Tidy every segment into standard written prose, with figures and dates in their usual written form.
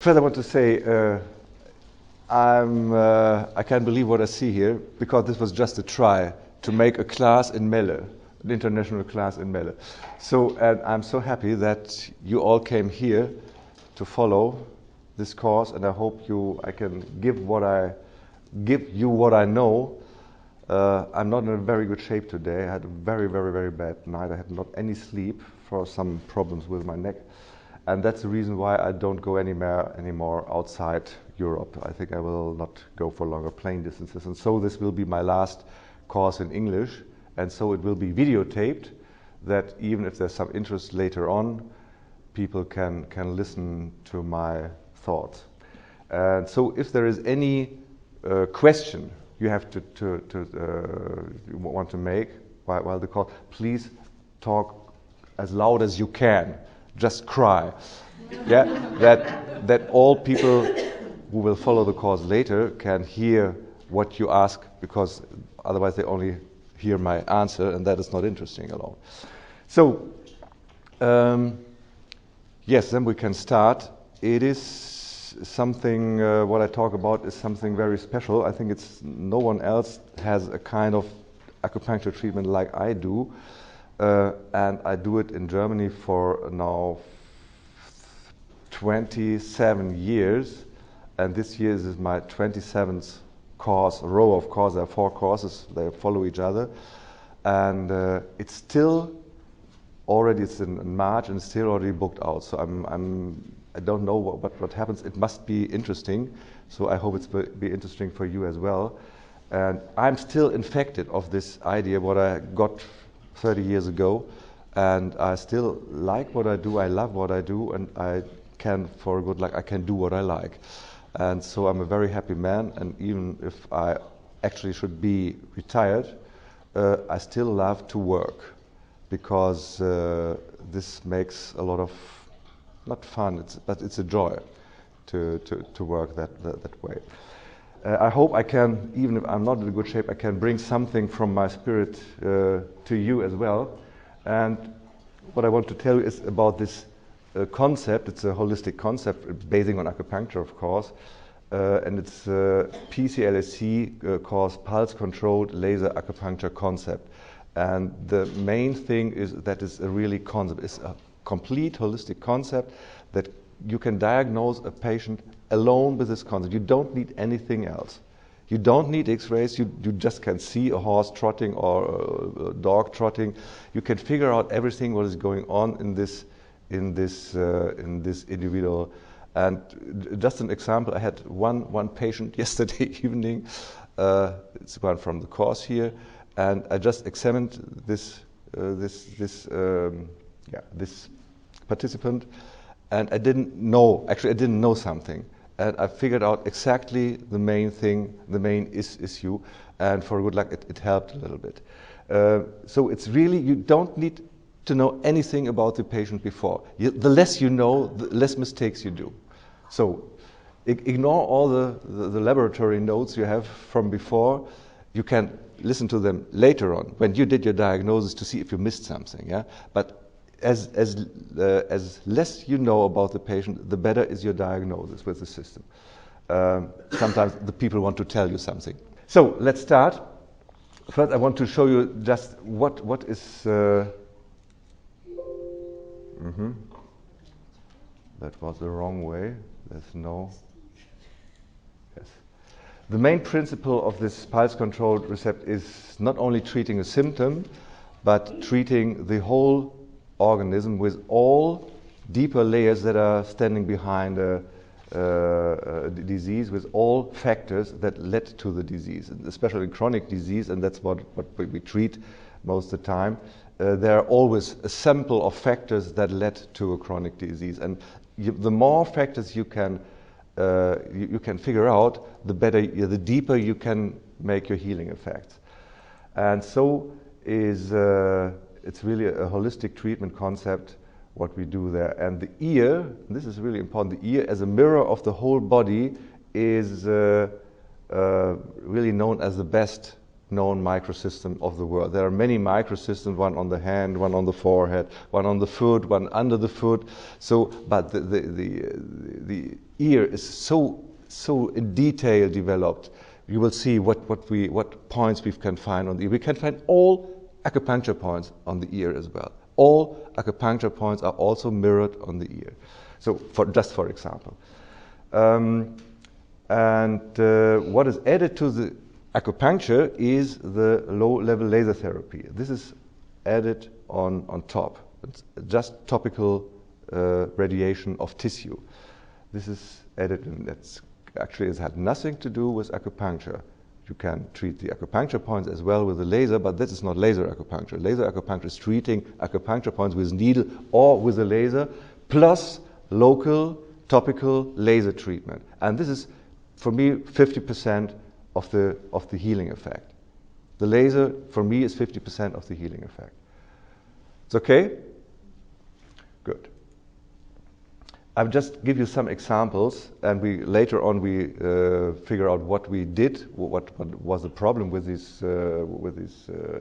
First, I want to say I can't believe what I see here, because this was just a try to make a class in Melle, an international class in Melle. So, and I'm so happy that you all came here to follow this course, and I hope I can give you what I know. I'm not in a very good shape today. I had a very, very, very bad night. I had not any sleep for some problems with my neck. And that's the reason why I don't go anymore outside Europe. I think I will not go for longer plane distances. And so this will be my last course in English. And so it will be videotaped, that even if there's some interest later on, people can listen to my thoughts. And so if there is any question you have want to make while the course, please talk as loud as you can. Just cry. Yeah, that all people who will follow the course later can hear what you ask, because otherwise they only hear my answer, and that is not interesting at all. So, yes, then we can start. It is something, what I talk about is something very special. I think no one else has a kind of acupuncture treatment like I do. And I do it in Germany for now 27 years, and this year is my 27th row of courses. There are 4 courses, they follow each other, and it's still already, it's in March, and it's still already booked out. So I don't know what happens. It must be interesting, so I hope it's be interesting for you as well. And I'm still infected of this idea, what I got 30 years ago, and I still like what I do, I love what I do, and I can, for good luck, I can do what I like. And so I'm a very happy man, and even if I actually should be retired, I still love to work, because this makes a lot of, not fun, but it's a joy to work that way. I hope I can, even if I'm not in a good shape, I can bring something from my spirit to you as well. And what I want to tell you is about this concept. It's a holistic concept. It's based on acupuncture, of course. And it's PCLSC, called Pulse Controlled Laser Acupuncture Concept. And the main thing is that it's a really concept. It's a complete holistic concept that you can diagnose a patient alone with this concept. You don't need anything else. You don't need X-rays. You just can see a horse trotting or a dog trotting. You can figure out everything what is going on in this individual. And just an example, I had one patient yesterday evening. It's one from the course here, and I just examined this participant, and I didn't know something. And I figured out exactly the main thing, the main issue, and for good luck, it helped a little bit. So it's really, you don't need to know anything about the patient before. The less you know, the less mistakes you do. So ignore all the laboratory notes you have from before. You can listen to them later on, when you did your diagnosis, to see if you missed something. Yeah, but as less you know about the patient, the better is your diagnosis with the system. Sometimes the people want to tell you something. So let's start. First, I want to show you just what is. That was the wrong way. There's no. Yes. The main principle of this pulse-controlled recept is not only treating a symptom, but treating the whole organism with all deeper layers that are standing behind a disease, with all factors that led to the disease, and especially chronic disease, and that's what we treat most of the time. There are always a sample of factors that led to a chronic disease, and the more factors you can figure out, the better, the deeper you can make your healing effects. And so it's really a holistic treatment concept, what we do there. And the ear, this is really important, the ear as a mirror of the whole body is really known as the best known microsystem of the world. There are many microsystems, one on the hand, one on the forehead, one on the foot, one under the foot. So, but the ear is so in detail developed. You will see what points we can find on the ear. We can find all acupuncture points on the ear as well. All acupuncture points are also mirrored on the ear. So, just for example. What is added to the acupuncture is the low-level laser therapy. This is added on top. It's just topical radiation of tissue. This is added, and that's actually has had nothing to do with acupuncture. You can treat the acupuncture points as well with a laser, but this is not laser acupuncture. Laser acupuncture is treating acupuncture points with needle or with a laser, plus local topical laser treatment. And this is, for me, 50% of the healing effect. The laser, for me, is 50% of the healing effect. It's okay? Good. I'll just give you some examples, and later on we figure out what we did, what was the problem with these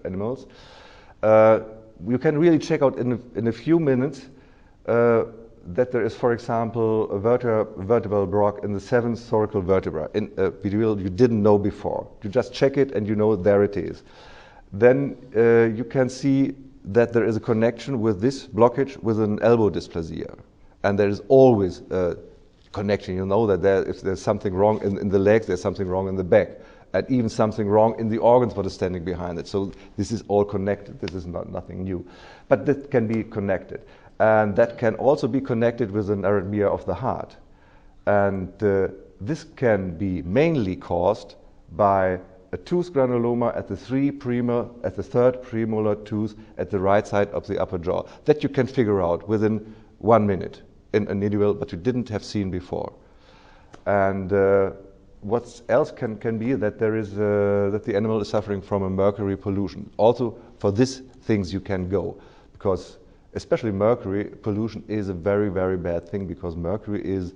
animals. You can really check out in a few minutes that there is, for example, a vertebral block in the 7th thoracic vertebra, you didn't know before. You just check it and you know there it is. Then you can see that there is a connection with this blockage with an elbow dysplasia. And there is always a connection. You know that if there's something wrong in the legs, there's something wrong in the back. And even something wrong in the organs that are standing behind it. So this is all connected. This is nothing new. But that can be connected. And that can also be connected with an arrhythmia of the heart. And this can be mainly caused by a tooth granuloma at the third premolar tooth at the right side of the upper jaw. That you can figure out within 1 minute in an individual, but you didn't have seen before. And what else can be that that the animal is suffering from a mercury pollution. Also, for these things you can go, because especially mercury pollution is a very, very bad thing, because mercury is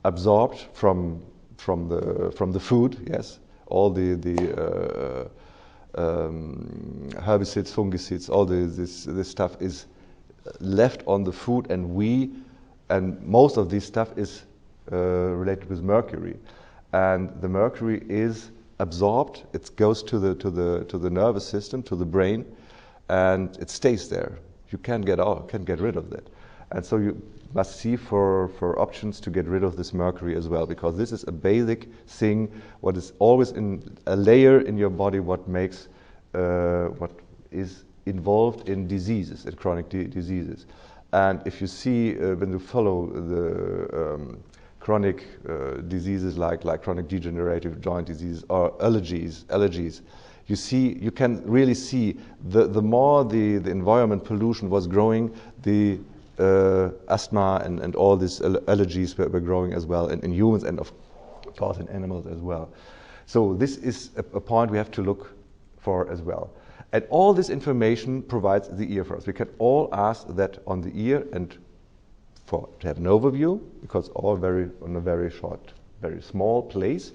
absorbed from the food. Yes, all the herbicides, fungicides, all this stuff is left on the food, and most of this stuff is related with mercury, and the mercury is absorbed. It goes to the nervous system, to the brain, and it stays there. You can't get rid of that, and so you must see for options to get rid of this mercury as well, because this is a basic thing. What is always in a layer in your body, what makes what is involved in diseases, in chronic diseases. And if you see, when you follow the chronic diseases like chronic degenerative joint disease or allergies, you can really see the more the environment pollution was growing, the asthma and all these allergies were growing as well in humans, and of course in animals as well. So this is a point we have to look for as well. And all this information provides the ear for us. We can all ask that on the ear, and to have an overview, because all on a very short, very small place.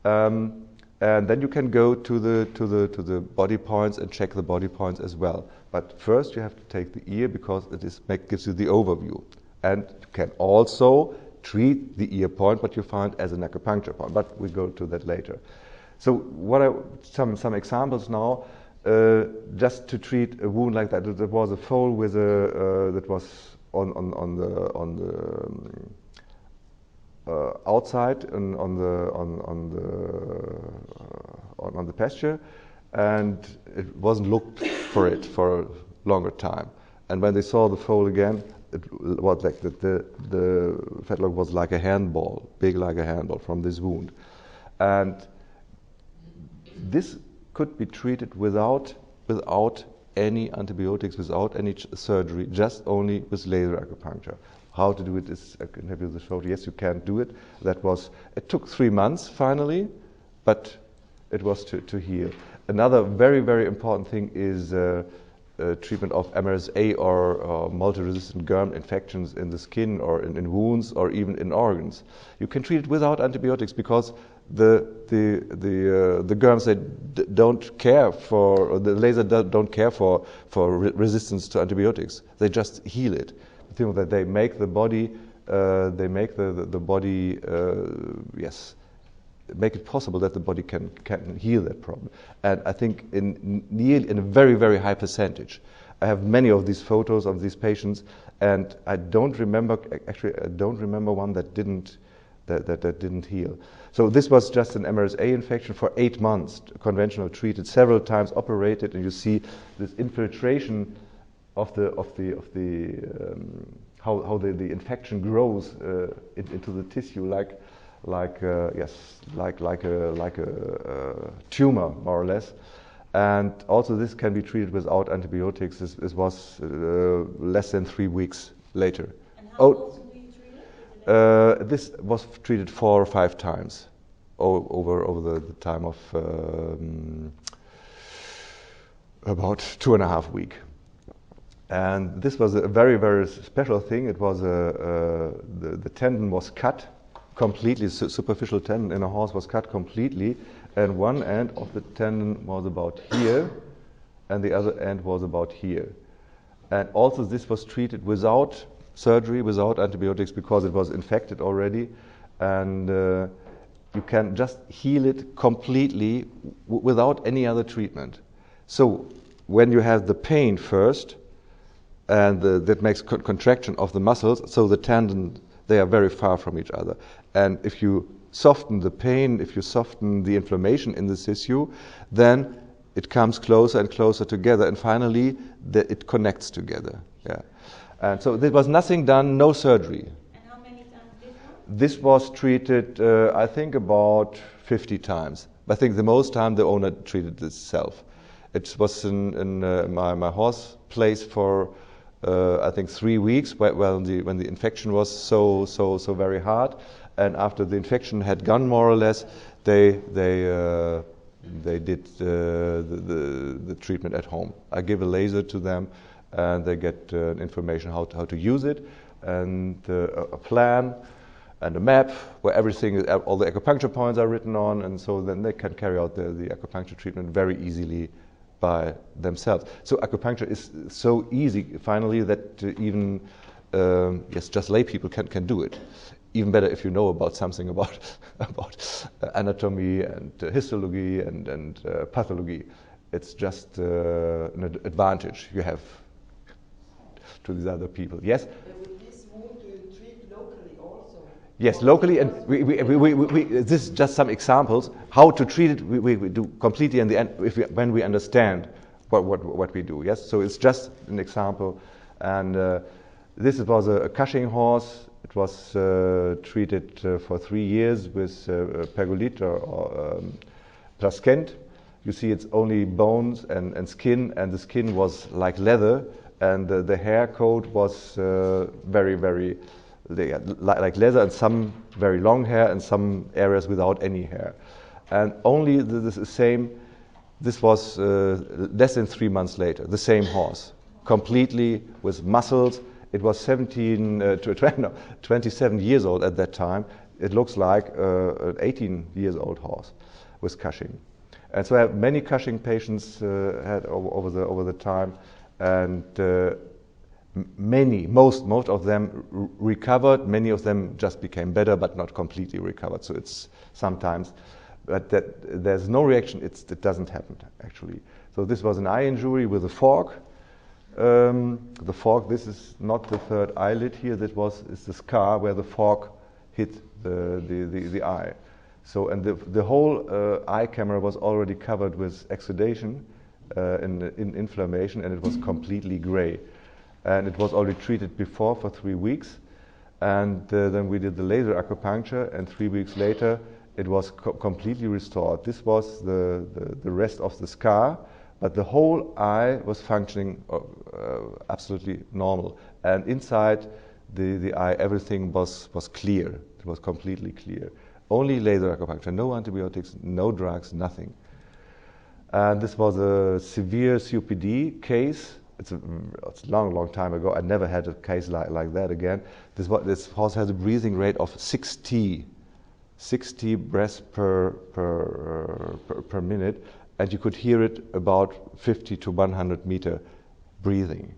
And then you can go to the body points and check the body points as well. But first you have to take the ear, because it gives you the overview. And you can also treat the ear point, what you find as an acupuncture point. But we go to that later. So some examples now. Just to treat a wound like that. There was a foal with that was on the outside and on the pasture, and it wasn't looked for it for a longer time. And when they saw the foal again, it was like the fetlock was like a handball, big like a handball from this wound, and this could be treated without any antibiotics, without any surgery, just only with laser acupuncture. How to do it is, I can have you show. Yes, you can do it. It took 3 months finally, but it was to heal. Another very, very important thing is treatment of MRSA or multi-resistant germ infections in the skin or in wounds or even in organs. You can treat it without antibiotics, because the germs, they don't care for, or the laser don't care for resistance to antibiotics. They just heal it. The thing that they make the body, yes, make it possible that the body can heal that problem. And I think in a very, very high percentage. I have many of these photos of these patients, and I don't remember one that didn't heal. So this was just an MRSA infection for 8 months, conventional treated, several times operated, and you see this infiltration of how the infection grows into the tissue, like a tumor, more or less. And also this can be treated without antibiotics. This was less than 3 weeks later. And how often do you treat it? This was treated 4 or 5 times over the time of about 2.5 weeks. And this was a very, very special thing. It was the tendon was cut completely, superficial tendon in a horse was cut completely, and one end of the tendon was about here, and the other end was about here. And also this was treated without surgery, without antibiotics, because it was infected already, and you can just heal it completely without any other treatment. So when you have the pain first, and that makes contraction of the muscles, so the tendon, they are very far from each other. And if you soften the pain, if you soften the inflammation in the tissue, then it comes closer and closer together, and finally it connects together. Yeah. And so there was nothing done, no surgery. And how many times this one? This was treated, I think, about 50 times. I think the most time the owner treated itself. It was in my horse place for I think 3 weeks when the infection was so very hard, and after the infection had gone more or less, they did the treatment at home. I give a laser to them, and they get information how to use it, and a plan and a map where everything, all the acupuncture points are written on, and so then they can carry out the acupuncture treatment very easily by themselves. So acupuncture is so easy finally that even just lay people can do it. Even better if you know about something about anatomy and histology and pathology. It's just an advantage you have to these other people. Yes. With this wound, do you treat locally also? Yes, locally, and we this is just some examples how to treat it. We do completely in the end when we understand what we do. Yes, so it's just an example, and this was a Cushing horse. It was treated for 3 years with pergolide or plaskent. You see, it's only bones and skin, and the skin was like leather, and the hair coat was very like leather, and some very long hair, and some areas without any hair. And only the same, this was less than 3 months later, the same horse, completely with muscles. It was 27 years old at that time. It looks like an 18 years old horse with Cushing. And so I have many Cushing patients had over the time, and most of them recovered. Many of them just became better, but not completely recovered. So it's sometimes, but that there's no reaction. It doesn't happen actually. So this was an eye injury with a fork. The fork. This is not the third eyelid here. Is the scar where the fork hit the eye. So and the whole eye camera was already covered with exudation in inflammation, and it was completely gray. And it was already treated before for 3 weeks, and then we did the laser acupuncture, and 3 weeks later it was completely restored. This was the rest of the scar, but the whole eye was functioning absolutely normal, and inside the eye everything was clear. It was completely clear. Only laser acupuncture, no antibiotics, no drugs, nothing. And this was a severe COPD case. It's a long time ago. I never had a case like that again. This horse has a breathing rate of 60 60 breaths per minute, and you could hear it about 50 to 100 meter breathing.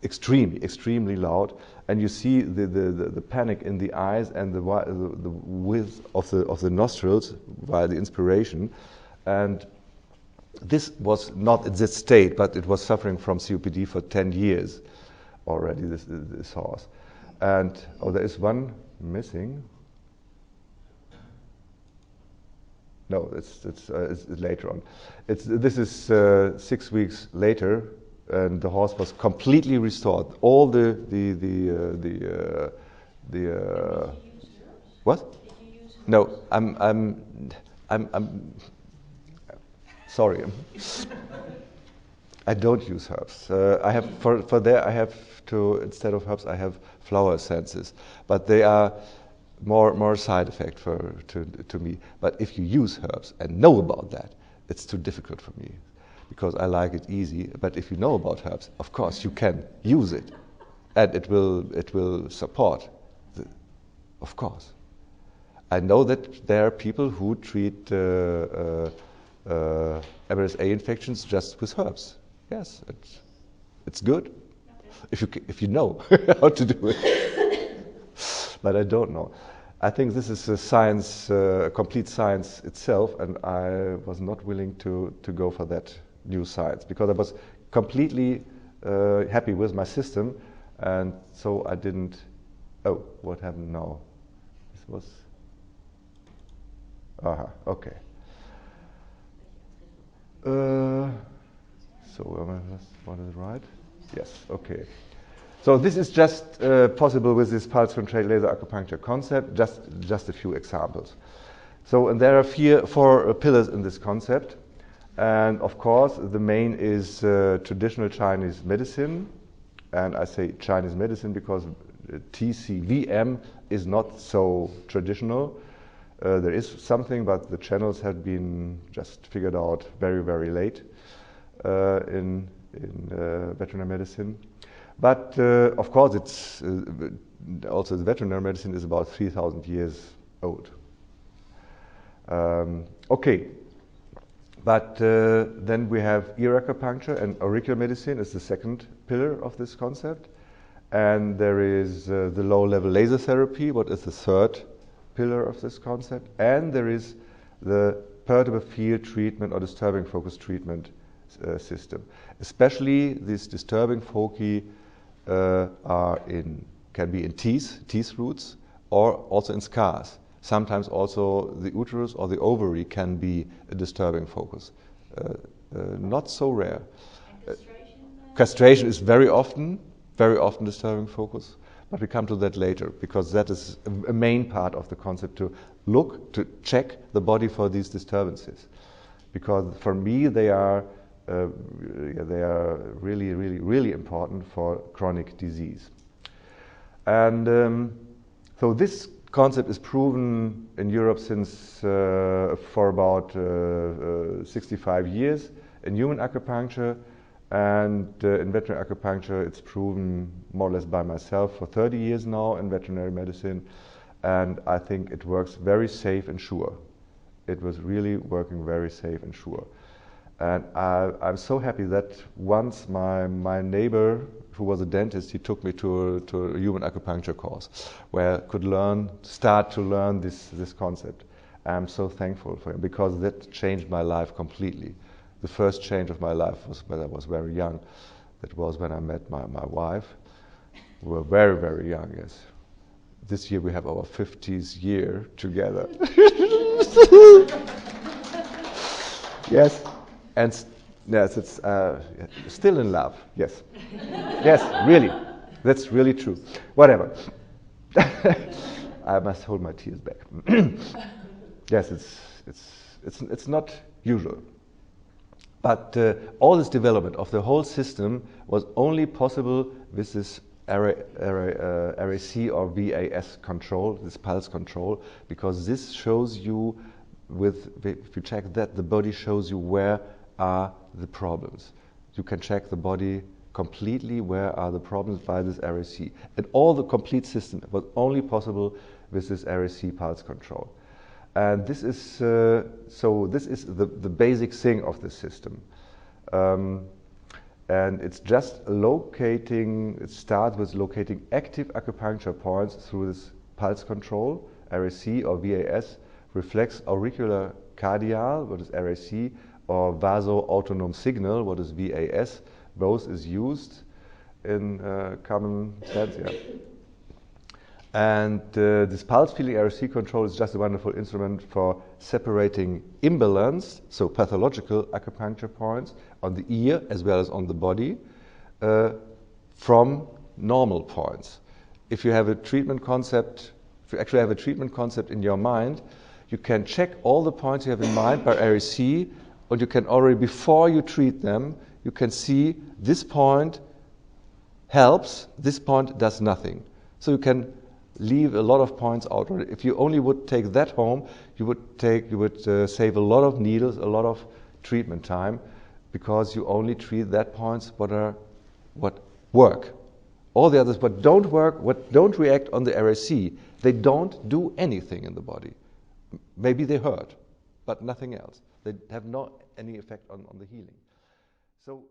Extremely loud, and you see the panic in the eyes and the width of the nostrils via the inspiration, and this was not at this state, but it was suffering from COPD for 10 years already, this horse. And there is one missing. No, it's later on. This is 6 weeks later, and the horse was completely restored. All the what? Did you use No, I'm sorry. I don't use herbs. I have for there I have to, instead of herbs I have flower essences, but they are more side effect to me. But if you use herbs and know about that, it's too difficult for me, because I like it easy. But if you know about herbs, of course you can use it, and it will support. Of course, I know that there are people who treat MRSA infections just with herbs. Yes, it's good if you know how to do it. But I don't know. I think this is a science, a complete science itself, and I was not willing to go for that new science, because I was completely happy with my system, and so I didn't. Oh, what happened now? This was. Okay. So what is right? Yes. Okay. So this is just possible with this pulse-controlled laser acupuncture concept. Just a few examples. So, and there are four pillars in this concept, and of course the main is traditional Chinese medicine, and I say Chinese medicine because TCVM is not so traditional. There is something, but the channels have been just figured out very late in veterinary medicine. But of course, it's also the veterinary medicine is about 3,000 years old. Okay, but then we have ear acupuncture, and auricular medicine is the second pillar of this concept. And there is the low-level laser therapy, what is the third pillar of this concept. And there is the perturbative field treatment or disturbing focus treatment system. Especially these disturbing foci can be in teeth roots, or also in scars. Sometimes also the uterus or the ovary can be a disturbing focus. Not so rare. Castration is very often disturbing focus, but we come to that later, because that is a main part of the concept, to check the body for these disturbances. Because for me they are really important for chronic disease. And so this concept is proven in Europe since for about 65 years in human acupuncture, and in veterinary acupuncture it's proven more or less by myself for 30 years now in veterinary medicine, and I think it works very safe and sure. It was really working very safe and sure. And I'm so happy that once my neighbor, who was a dentist, he took me to a human acupuncture course where I could start to learn this concept. I'm so thankful for him, because that changed my life completely. The first change of my life was when I was very young. That was when I met my wife. We were very young, yes. This year we have our 50th year together. Yes. And yes, it's still in love. Yes, yes, really, that's really true. Whatever. I must hold my tears back. Yes, it's not usual. But all this development of the whole system was only possible with this RAC or VAS control, this pulse control, because this shows you, if you check that, the body shows you where are the problems. You can check the body completely where are the problems by this RAC. And all the complete system was only possible with this RAC pulse control. And this is, so this is the basic thing of the system. And it's just locating, it starts with locating active acupuncture points through this pulse control, RAC or VAS, reflex auricular cardial, what is RAC, or vaso-autonom signal, what is VAS. Both is used in common sense, yeah. And this pulse feeling RAC control is just a wonderful instrument for separating imbalanced, so pathological acupuncture points on the ear as well as on the body from normal points. If you have a treatment concept, if you actually have a treatment concept in your mind, you can check all the points you have in mind by RAC, and you can already, before you treat them, you can see this point helps, this point does nothing. So you can leave a lot of points out. If you only would take that home, you would save a lot of needles, a lot of treatment time, because you only treat that points what work. All the others what don't work, what don't react on the RAC, they don't do anything in the body. Maybe they hurt, but nothing else. They have not any effect on the healing. So